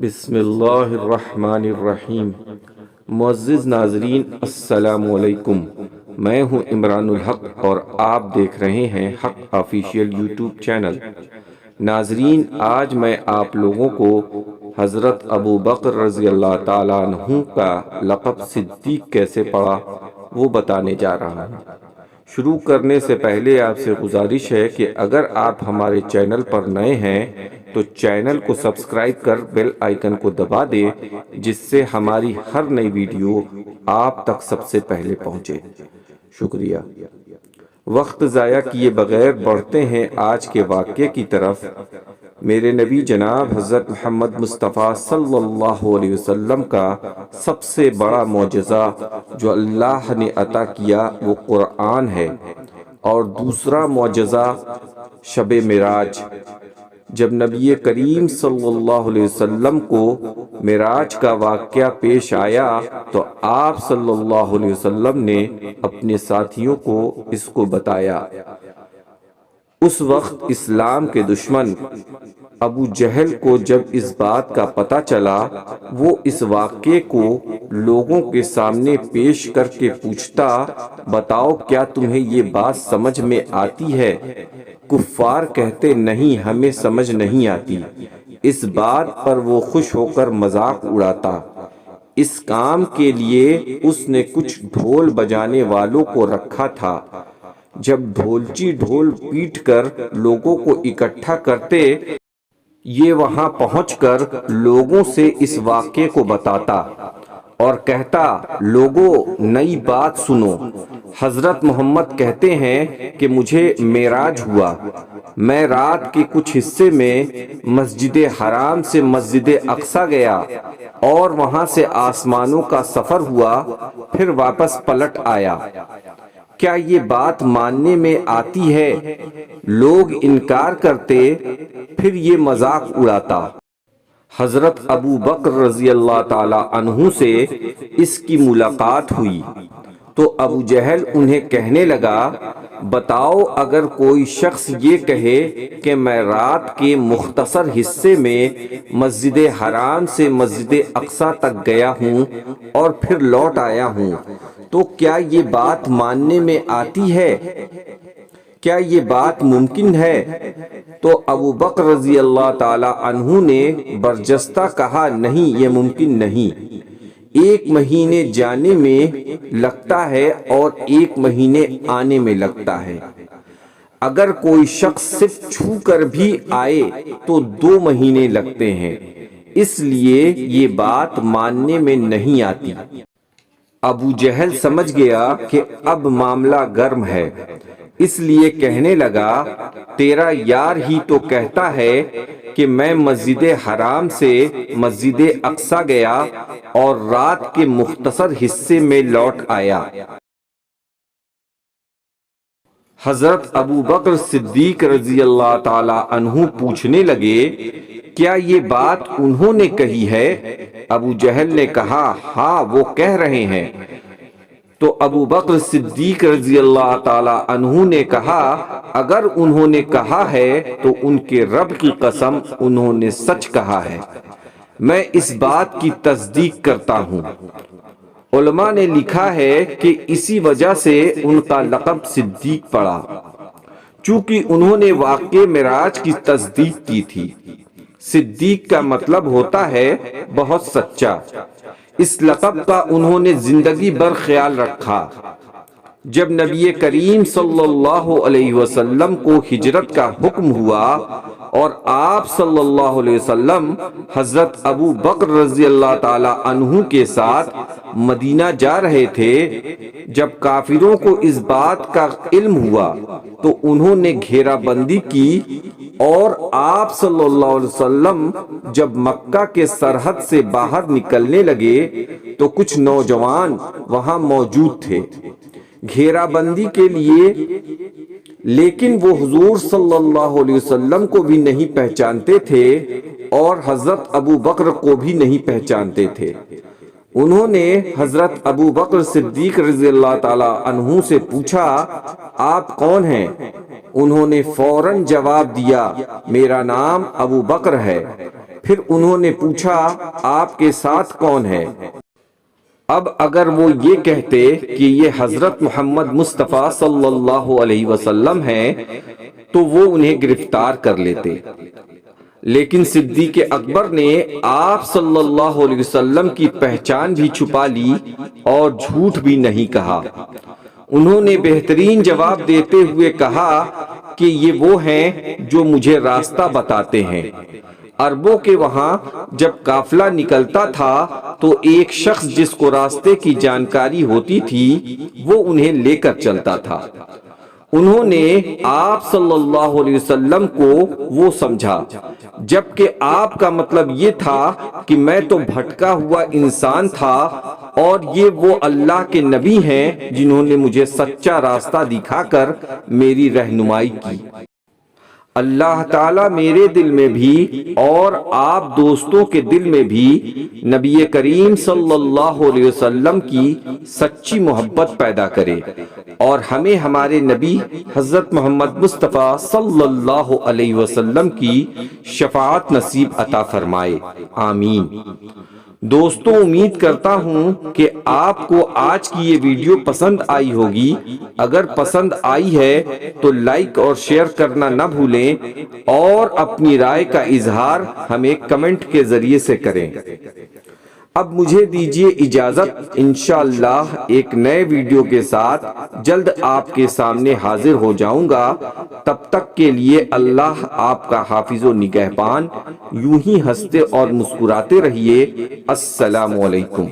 بسم اللہ الرحمن الرحیم۔ معزز ناظرین السلام علیکم، میں ہوں عمران الحق اور آپ دیکھ رہے ہیں حق آفیشیل یوٹیوب چینل۔ ناظرین، آج میں آپ لوگوں کو حضرت ابو بکر رضی اللہ تعالیٰ عنہ کا لقب صدیق کیسے پڑا وہ بتانے جا رہا ہوں۔ شروع کرنے سے پہلے آپ سے گزارش ہے کہ اگر آپ ہمارے چینل پر نئے ہیں تو چینل کو سبسکرائب کر بیل آئیکن کو دبا دیں، جس سے ہماری ہر نئی ویڈیو آپ تک سب سے پہلے پہنچے۔ شکریہ۔ وقت ضائع کیے بغیر بڑھتے ہیں آج کے واقعے کی طرف۔ میرے نبی جناب حضرت محمد مصطفیٰ صلی اللہ علیہ وسلم کا سب سے بڑا معجزہ جو اللہ نے عطا کیا وہ قرآن ہے، اور دوسرا معجزہ شب معراج۔ جب نبی کریم صلی اللہ علیہ وسلم کو معراج کا واقعہ پیش آیا تو آپ صلی اللہ علیہ وسلم نے اپنے ساتھیوں کو اس کو بتایا۔ اس وقت اسلام کے دشمن ابو جہل کو جب اس بات کا پتہ چلا، وہ اس واقعے کو لوگوں کے سامنے پیش کر کے پوچھتا، بتاؤ کیا تمہیں یہ بات سمجھ میں آتی ہے؟ کفار کہتے نہیں، ہمیں سمجھ نہیں آتی۔ اس بات پر وہ خوش ہو کر مذاق اڑاتا۔ اس کام کے لیے اس نے کچھ ڈھول بجانے والوں کو رکھا تھا۔ جب ڈھولچی ڈھول پیٹ کر لوگوں کو اکٹھا کرتے، یہ وہاں پہنچ کر لوگوں سے اس واقعے کو بتاتا اور کہتا، لوگوں نئی بات سنو، حضرت محمد کہتے ہیں کہ مجھے معراج ہوا، میں رات کے کچھ حصے میں مسجد حرام سے مسجد اقصی گیا اور وہاں سے آسمانوں کا سفر ہوا، پھر واپس پلٹ آیا۔ کیا یہ بات ماننے میں آتی ہے؟ لوگ انکار کرتے، پھر یہ مذاق اڑاتا۔ حضرت ابو بکر رضی اللہ تعالی عنہ سے اس کی ملاقات ہوئی تو ابو جہل انہیں کہنے لگا، بتاؤ اگر کوئی شخص یہ کہے کہ میں رات کے مختصر حصے میں مسجد حرام سے مسجد اقصی تک گیا ہوں اور پھر لوٹ آیا ہوں، تو کیا یہ بات ماننے میں آتی ہے؟ کیا یہ بات ممکن ہے؟ تو ابو بکر رضی اللہ تعالی عنہ نے برجستہ کہا، نہیں، یہ ممکن نہیں۔ 1 مہینے جانے میں لگتا ہے اور 1 مہینے آنے میں لگتا ہے۔ اگر کوئی شخص صرف چھو کر بھی آئے تو 2 مہینے لگتے ہیں، اس لیے یہ بات ماننے میں نہیں آتی۔ ابو جہل سمجھ گیا کہ اب معاملہ گرم ہے، اس لیے کہنے لگا، تیرا یار ہی تو کہتا ہے کہ میں مسجد حرام سے مسجد اقصی گیا اور رات کے مختصر حصے میں لوٹ آیا۔ حضرت ابو بکر صدیق رضی اللہ تعالی عنہ پوچھنے لگے، کیا یہ بات انہوں نے کہی ہے؟ ابو جہل نے کہا، ہاں وہ کہہ رہے ہیں۔ تو ابو بکر صدیق رضی اللہ تعالی عنہ نے کہا، اگر انہوں نے کہا ہے تو ان کے رب کی قسم انہوں نے سچ کہا ہے، میں اس بات کی تصدیق کرتا ہوں۔ علماء نے لکھا ہے کہ اسی وجہ سے ان کا لقب صدیق پڑا، چونکہ انہوں نے واقع معراج کی تصدیق کی تھی۔ صدیق کا مطلب ہوتا ہے بہت سچا۔ اس لقب کا انہوں نے زندگی بھر خیال رکھا۔ جب نبی کریم صلی اللہ علیہ وسلم کو ہجرت کا حکم ہوا اور آپ صلی اللہ علیہ وسلم حضرت ابو بکر رضی اللہ تعالی عنہ کے ساتھ مدینہ جا رہے تھے، جب کافروں کو اس بات کا علم ہوا تو انہوں نے گھیرا بندی کی، اور آپ صلی اللہ علیہ وسلم جب مکہ کے سرحد سے باہر نکلنے لگے تو کچھ نوجوان وہاں موجود تھے گھیرا بندی کے لیے، لیکن وہ حضور صلی اللہ علیہ وسلم کو بھی نہیں پہچانتے تھے اور حضرت ابو بکر کو بھی نہیں پہچانتے تھے۔ انہوں نے حضرت ابو بکر صدیق رضی اللہ تعالی عنہ سے پوچھا، آپ کون ہیں؟ انہوں نے فوراً جواب دیا، میرا نام ابو بکر ہے۔ پھر انہوں نے پوچھا آپ کے ساتھ کون ہے؟ اب اگر وہ یہ کہتے کہ یہ حضرت محمد مصطفیٰ صلی اللہ علیہ وسلم ہیں تو وہ انہیں گرفتار کر لیتے، لیکن صدیق اکبر نے آپ صلی اللہ علیہ وسلم کی پہچان بھی چھپا لی اور جھوٹ بھی نہیں کہا۔ انہوں نے بہترین جواب دیتے ہوئے کہا کہ یہ وہ ہیں جو مجھے راستہ بتاتے ہیں۔ عربوں کے وہاں جب قافلہ نکلتا تھا تو ایک شخص جس کو راستے کی جانکاری ہوتی تھی وہ انہیں لے کر چلتا تھا۔ انہوں نے آپ صلی اللہ علیہ وسلم کو وہ سمجھا، جبکہ آپ کا مطلب یہ تھا کہ میں تو بھٹکا ہوا انسان تھا اور یہ وہ اللہ کے نبی ہیں جنہوں نے مجھے سچا راستہ دکھا کر میری رہنمائی کی۔ اللہ تعالیٰ میرے دل میں بھی اور آپ دوستوں کے دل میں بھی نبی کریم صلی اللہ علیہ وسلم کی سچی محبت پیدا کرے اور ہمیں ہمارے نبی حضرت محمد مصطفیٰ صلی اللہ علیہ وسلم کی شفاعت نصیب عطا فرمائے، آمین۔ دوستوں، امید کرتا ہوں کہ آپ کو آج کی یہ ویڈیو پسند آئی ہوگی۔ اگر پسند آئی ہے تو لائک اور شیئر کرنا نہ بھولیں اور اپنی رائے کا اظہار ہمیں کمنٹ کے ذریعے سے کریں۔ اب مجھے دیجیے اجازت، انشاءاللہ ایک نئے ویڈیو کے ساتھ جلد آپ کے سامنے حاضر ہو جاؤں گا۔ تب تک کے لیے اللہ آپ کا حافظ و نگہبان۔ یوں ہی ہنستے اور مسکراتے رہیے۔ السلام علیکم۔